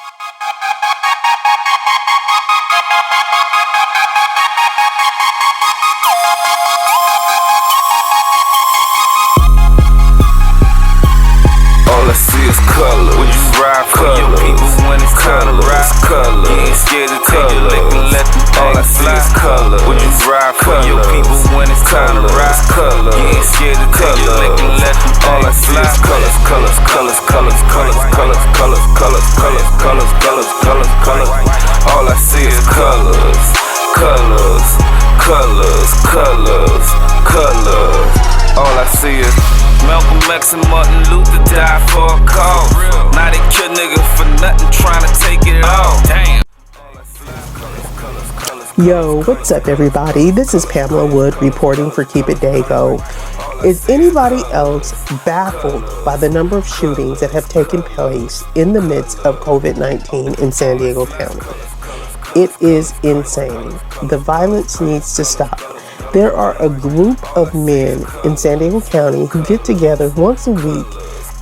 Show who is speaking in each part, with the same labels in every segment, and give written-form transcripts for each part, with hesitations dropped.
Speaker 1: All I see is color. When you ride for your people when it's color, color. You ain't scared to take your lick and let them all I see is color. When you ride for your people when it's color, color. You ain't scared to take your lick and let them all I see is colors, colors, colors, colors, colors, colors, colors, colors, colors, colors, colors, colors, colors. All I see is colors, colors, colors, colors, colors. All I see is Malcolm X and Martin Luther died for a cause. Now they kill niggas for nothing, trying to take it all. Damn.
Speaker 2: Yo, what's up everybody? This is Pamela Wood reporting for Keep It Dago. Is anybody else baffled by the number of shootings that have taken place in the midst of COVID-19 in San Diego County? It is insane. The violence needs to stop. There are a group of men in San Diego County who get together once a week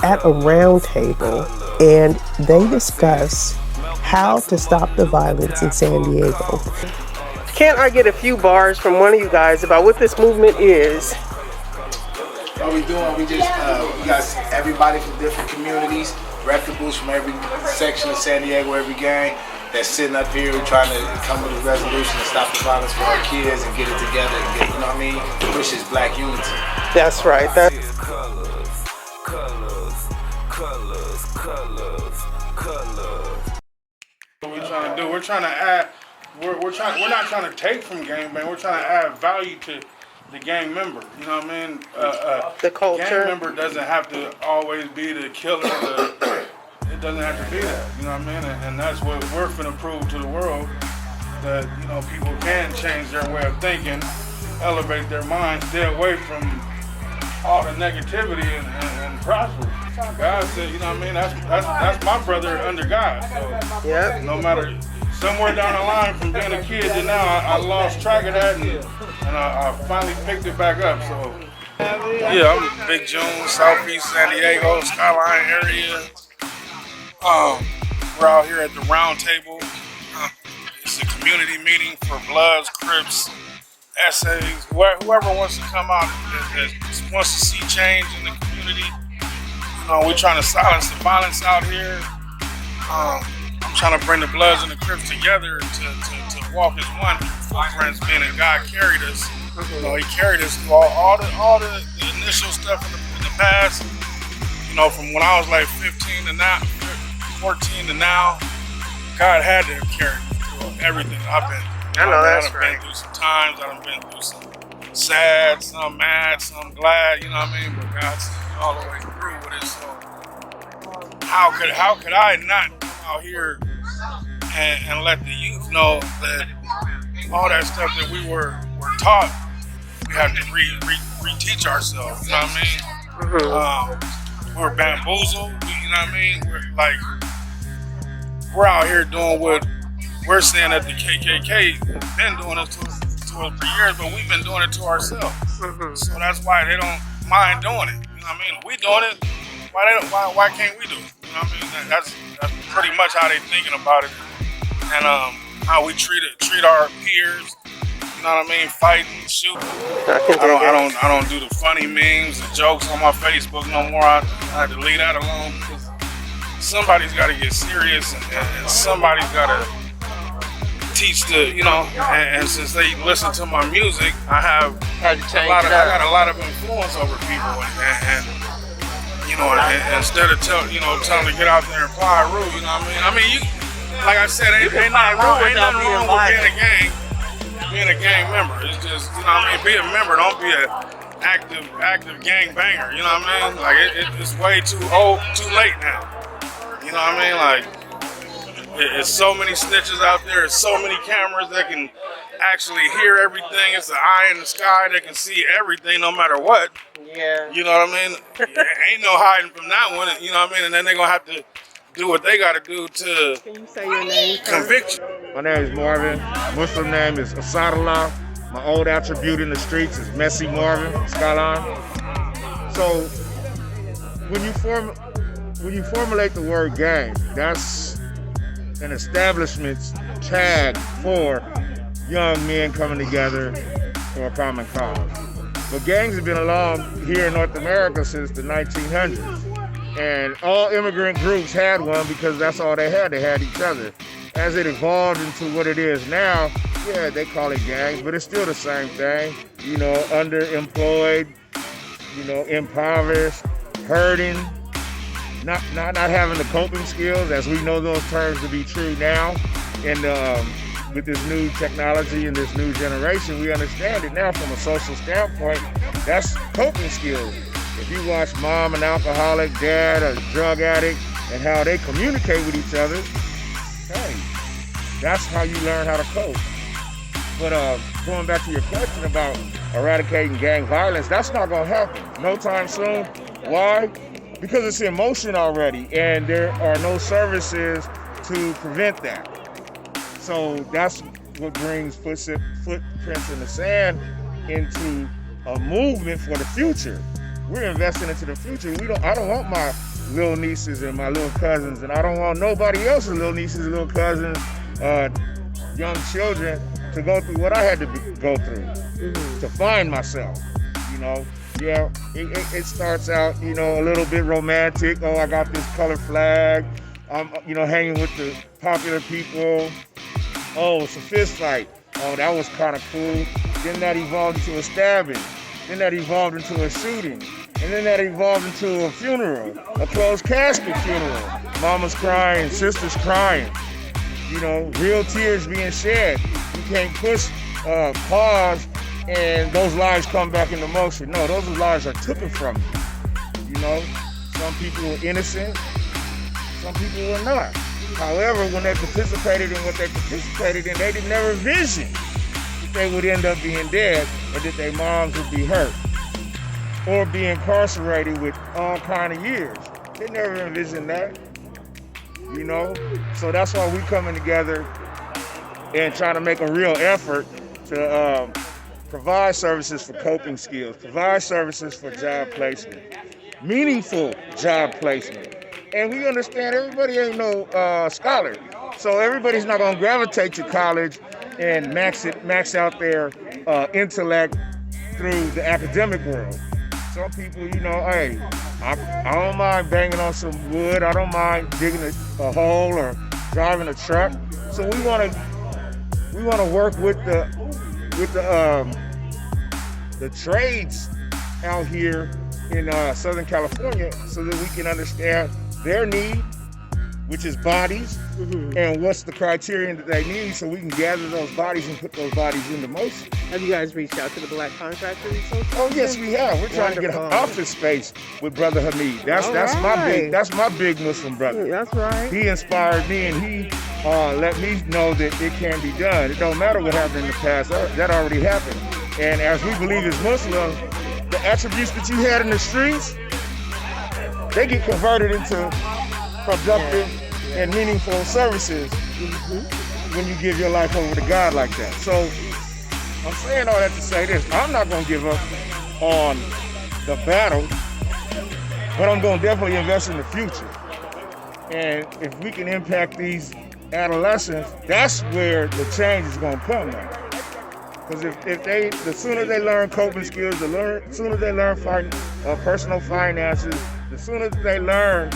Speaker 2: at a round table and they discuss how to stop the violence in San Diego. Can't I get a few bars from one of you guys about what this movement is?
Speaker 3: What we doing, we got everybody from different communities, reputables from every section of San Diego, every gang, that's sitting up here trying to come with a resolution to stop the violence for our kids and get it together and get, you know what I mean, push this black unity.
Speaker 2: That's right.
Speaker 1: Colors, colors, colors, colors, colors.
Speaker 4: What we're trying to do, we're trying to add, we're not trying to take from gangbang, we're trying to add value to the gang member, you know what I mean?
Speaker 2: The culture.
Speaker 4: Gang member doesn't have to always be the killer, it doesn't have to be that, you know what I mean? And that's what we're finna prove to the world, that, you know, people can change their way of thinking, elevate their mind, stay away from all the negativity and prosper. God said, you know what I mean? That's my brother under God. So
Speaker 2: yep.
Speaker 4: No matter, somewhere down the line from being a kid to now, I lost track of that and I finally picked it back up. So yeah, I'm Big June, Southeast San Diego, Skyline area. We're out here at the round table. It's a community meeting for Bloods, Crips, essays, whoever wants to come out that wants to see change in the community. You know, we're trying to silence the violence out here. I'm trying to bring the Bloods and the Crips together to walk as one. Footprints being that God carried us. You know, He carried us through all the initial stuff in the past. You know, from when I was like 15 to now, 14 to now, God had to have carried me through everything I've been through.
Speaker 2: I know that's
Speaker 4: right. I've been through some times, I've been through some sad, some mad, some glad, you know what I mean? But God's all the way through with it, so how could I not come out here and let the youth know that all that stuff that we were taught, we have to reteach ourselves, you know what I mean? We're bamboozled, you know what I mean? We're out here doing what we're saying that the KKK has been doing it to us for years, but we've been doing it to ourselves. So that's why they don't mind doing it. You know what I mean? We doing it. Why can't we do it? You know what I mean? That's pretty much how they thinking about it, and how we treat our peers. You know what I mean? Fighting, shooting. I don't do the funny memes and jokes on my Facebook no more. I had to leave that alone because somebody's got to get serious and somebody's got to teach the, you know, and since they listen to my music, I got a lot of influence over people and you know, and instead of telling them to get out there and fly a route, you know what I mean? You, like I said, ain't nothing wrong with being a gang member. It's just, you know what I mean? Be a member, don't be an active gang banger, you know what I mean? Like it's way too late now. You know what I mean? Like, it's so many snitches out there, there's so many cameras that can actually hear everything. It's an eye in the sky that can see everything no matter what.
Speaker 2: Yeah.
Speaker 4: You know what I mean? Ain't no hiding from that one, you know what I mean? And then they're going to have to do what they got to do to
Speaker 2: Can you say your name,
Speaker 4: convict you.
Speaker 5: My name is Marvin. Muslim name is Asadullah. My old attribute in the streets is Messy Marvin, Skyline. So when you formulate the word gang, that's an establishment's tag for young men coming together for a common cause. But gangs have been along here in North America since the 1900s. And all immigrant groups had one because that's all they had. They had each other. As it evolved into what it is now, yeah, they call it gangs, but it's still the same thing. You know, underemployed, you know, impoverished, hurting, not having the coping skills, as we know those terms to be true now. And with this new technology and this new generation, we understand it now from a social standpoint. That's coping skills. If you watch mom an alcoholic, dad a drug addict, and how they communicate with each other, hey, that's how you learn how to cope. But going back to your question about eradicating gang violence, that's not gonna happen no time soon. Why? Because it's in motion already, and there are no services to prevent that. So that's what brings footprints in the sand into a movement for the future. We're investing into the future. I don't want my little nieces and my little cousins, and I don't want nobody else's little nieces and little cousins, young children, to go through what I had to go through to find myself. You know, yeah, it starts out, you know, a little bit romantic. Oh, I got this colored flag. I'm, you know, hanging with the popular people. Oh, it's a fist fight. Oh, that was kind of cool. Then that evolved into a stabbing. Then that evolved into a shooting. And then that evolved into a funeral, a closed casket funeral. Mama's crying, sister's crying. You know, real tears being shed. You can't push pause and those lives come back into motion. No, those lives are taken from you. You know, some people were innocent, some people were not. However, when they participated in what they participated in, they didn't never envision that they would end up being dead or that their moms would be hurt or be incarcerated with all kind of years. They never envisioned that, you know? So that's why we coming together and trying to make a real effort to provide services for coping skills, provide services for job placement, meaningful job placement. And we understand everybody ain't no scholar. So everybody's not gonna gravitate to college and max out their intellect through the academic world. Some people, you know, hey, I don't mind banging on some wood. I don't mind digging a hole or driving a truck. So we want to work with the trades out here in Southern California so that we can understand their need, which is bodies, and what's the criterion that they need so we can gather those bodies and put those bodies into motion.
Speaker 2: Have you guys reached out to the black contractors?
Speaker 5: Oh yes, we have. We're trying to get office space with Brother Hamid. That's my big Muslim brother.
Speaker 2: That's right.
Speaker 5: He inspired me, and he let me know that it can be done. It don't matter what happened in the past. That already happened. And as we believe as Muslims, the attributes that you had in the streets, they get converted into productive and meaningful services when you give your life over to God like that. So I'm saying all that to say this. I'm not going to give up on the battle, but I'm going to definitely invest in the future. And if we can impact these adolescents, that's where the change is going to come now. Because the sooner they learn coping skills, the sooner they learn personal finances, the sooner they learn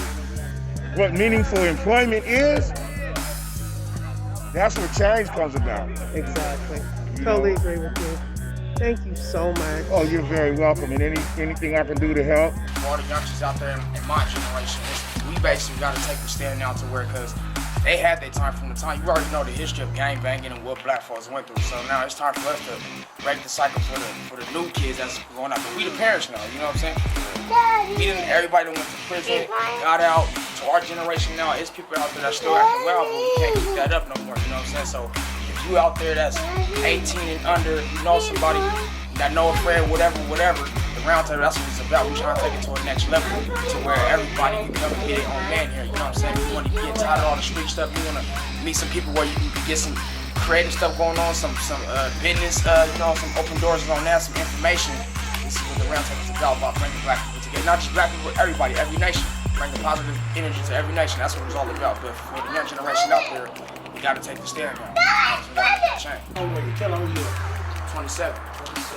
Speaker 5: what meaningful employment is, that's where change comes about.
Speaker 2: Exactly. Totally agree with you. Thank you so much.
Speaker 5: Oh, you're very welcome. And anything I can do to help.
Speaker 3: All the youngsters out there in my generation, we basically got to take a stand now to where, because they had their time from the time. You already know the history of gangbanging and what black folks went through. So now it's time for us to break the cycle for the new kids that's going out. But we the parents now, you know what I'm saying? Everybody that went to prison, got out. To our generation now, it's people out there that still acting well, but we can't keep that up no more, you know what I'm saying? So if you out there that's 18 and under, you know somebody that know a friend, whatever, the round table, that's what it's about. We're trying to take it to a next level to where everybody can come and get their own man here, you know what I'm saying? You want to get tired of all the street stuff, you want to meet some people where you can get some creative stuff going on, some business, you know, some open doors on that, some information. This is what the round table is about bringing black people together. Not just black people, but everybody, every nation.
Speaker 6: bring the positive energy to every nation. That's what it's all about. But for the young generation out there, you got to take the stand now. You got to make that change.
Speaker 3: Tell them who you are.
Speaker 6: 27.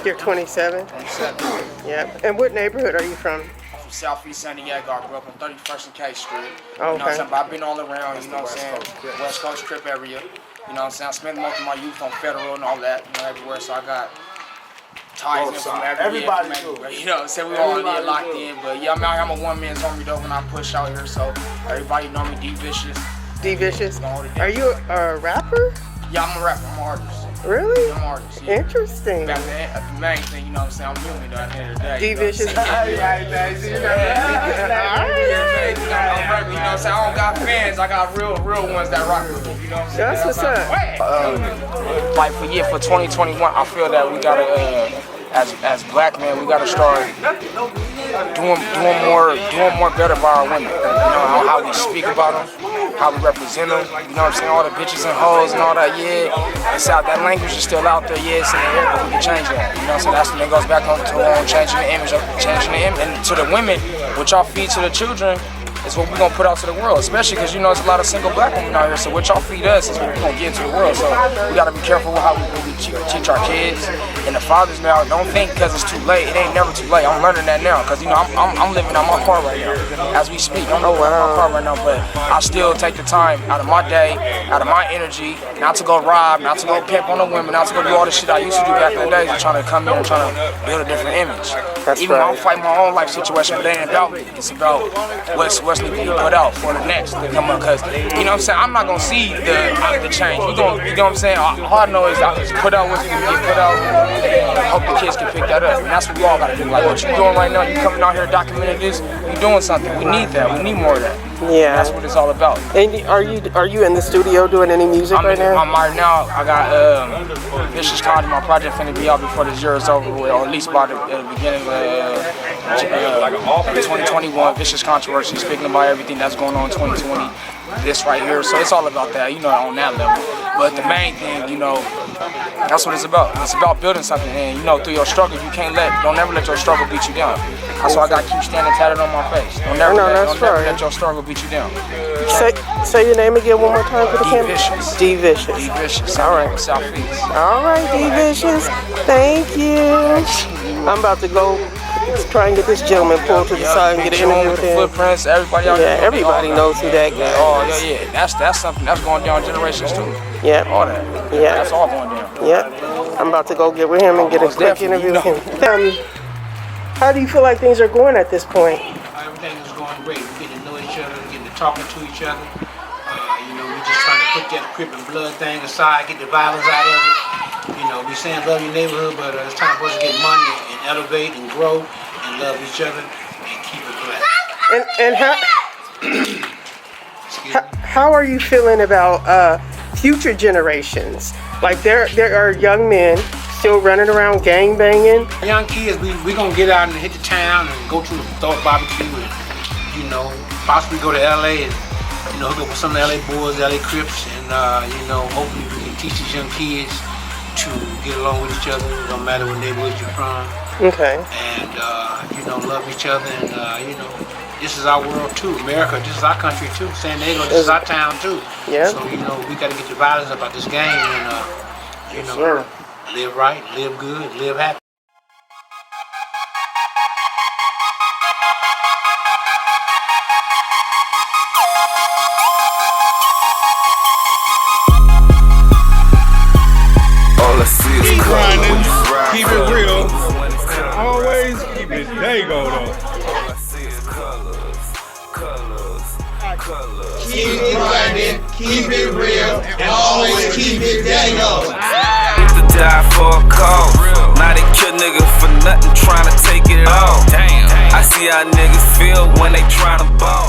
Speaker 2: You're 27?
Speaker 6: 27.
Speaker 2: Yep. And what neighborhood are you from?
Speaker 6: I'm from Southeast San Diego. I grew up on 31st and K Street.
Speaker 2: Oh,
Speaker 6: You know what I'm
Speaker 2: okay.
Speaker 6: saying? But I've been all around, you know what I'm saying? West Coast Crip area. You know what I'm saying? I spent most of my youth on Federal and all that, you know, everywhere. So I got ties in from
Speaker 3: Everybody
Speaker 6: everywhere. You know what I'm saying? We all get locked in. But yeah, I'm a one-man army though when I push out here. So everybody know me, D Vicious.
Speaker 2: D Vicious.
Speaker 6: Gonna hold it down.
Speaker 2: Are you a rapper?
Speaker 6: Yeah, I'm a rapper. I'm an artist.
Speaker 2: Really?
Speaker 6: I'm an artist. Yeah.
Speaker 2: Interesting.
Speaker 6: Back the main thing, you know what I'm saying? I'm human though at the end of the day.
Speaker 2: D Vicious.
Speaker 6: You know what I'm saying? I don't got fans. I got real ones that rock with me. You know what I'm saying?
Speaker 2: That's what's up.
Speaker 6: Like for 2021, I feel that we gotta, as black men, we gotta start doing more better by our women. You know how we speak about them, how we represent them. You know what I'm saying? All the bitches and hoes and all that. Yeah, it's out. That language is still out there. Yeah, it's in the air, but we can change that. You know what I'm saying? That's when it goes back on to changing the image, and to the women, what y'all feed to the children. Is what we're gonna put out to the world, especially because you know there's a lot of single black women out here. So what y'all feed us is what we're gonna get to the world. So we gotta be careful with how we teach our kids and the fathers now. Don't think because it's too late. It ain't never too late. I'm learning that now because you know I'm living out my part right now as we speak. I'm living out my part right now, but I still take the time out of my day, out of my energy, not to go rob, not to go pimp on the women, not to go do all the shit I used to do back in the days and trying to come in and trying to build a different image. Even though I'm fighting my own life situation, but it ain't about me. It's about what's need to be put out for the next to come up, because you know what I'm saying, I'm not gonna see the change. You know what I'm saying? All I know is I just put out what's gonna get put out and hope the kids can pick that up. And that's what we all gotta do. Like what you're doing right now, you coming out here documenting this, you're doing something. We need that. We need more of that.
Speaker 2: Yeah.
Speaker 6: That's what it's all about.
Speaker 2: And are you in the studio doing any music right now?
Speaker 6: Right now, I got Vicious Content, my project finna be out before this year is over with, or at least by the beginning of 2021. Vicious Controversy, speaking about everything that's going on in 2020. This right here, so it's all about that, you know, on that level. But the main thing, you know, that's what it's about. It's about building something, and you know, through your struggle, don't ever let your struggle beat you down. That's why I got keep standing tatted on my face. Don't never let your struggle beat you down.
Speaker 2: Say your name again one more time for the camera.
Speaker 6: Vicious.
Speaker 2: D Vicious.
Speaker 6: D Vicious.
Speaker 2: All right.
Speaker 6: Southeast.
Speaker 2: All right, D Vicious. Thank you. I'm about to go try and get this gentleman pulled to the side and get an interview with him.
Speaker 6: Footprints, everybody out
Speaker 2: there. Yeah, everybody knows who that guy is.
Speaker 6: Oh, yeah. That's something that's going down generations too.
Speaker 2: Yeah.
Speaker 6: All that.
Speaker 2: Yeah.
Speaker 6: That's all going down.
Speaker 2: Yeah. I'm about to go get with him and get a quick interview with him. How do you feel like things are going at this point?
Speaker 7: Everything is going great. We're getting to know each other, we're getting to talking to each other. You know, we're just trying to put that Crip and Blood thing aside, get the violence out of it. You know, we saying love your neighborhood, but it's time for us to get money and elevate and grow and love each other and keep it black.
Speaker 2: And how are you feeling about future generations? Like there are young men still running around gang banging.
Speaker 7: Young kids, we gonna get out and hit the town and go to the Thought Barbecue and, you know, possibly go to LA and, you know, hook up with some of the LA boys, LA Crips, and you know, hopefully we can teach these young kids to get along with each other, no matter what neighborhood you're from.
Speaker 2: Okay.
Speaker 7: And you know, love each other, and you know, this is our world too. America, this is our country too. San Diego, this is our town too.
Speaker 2: Yeah.
Speaker 7: So you know, we got to get the violence about this game, and you know, live right, live good, live happy.
Speaker 1: All I see is
Speaker 4: grinding,
Speaker 1: color.
Speaker 4: keep it real, and always keep it Dago though.
Speaker 8: Keep it grinding, keep it real, and always keep it Dago.
Speaker 1: Used to die for a cause. Now they kill nigga for nothing, trying to take it all. Damn. I see how niggas feel when they tryna ball.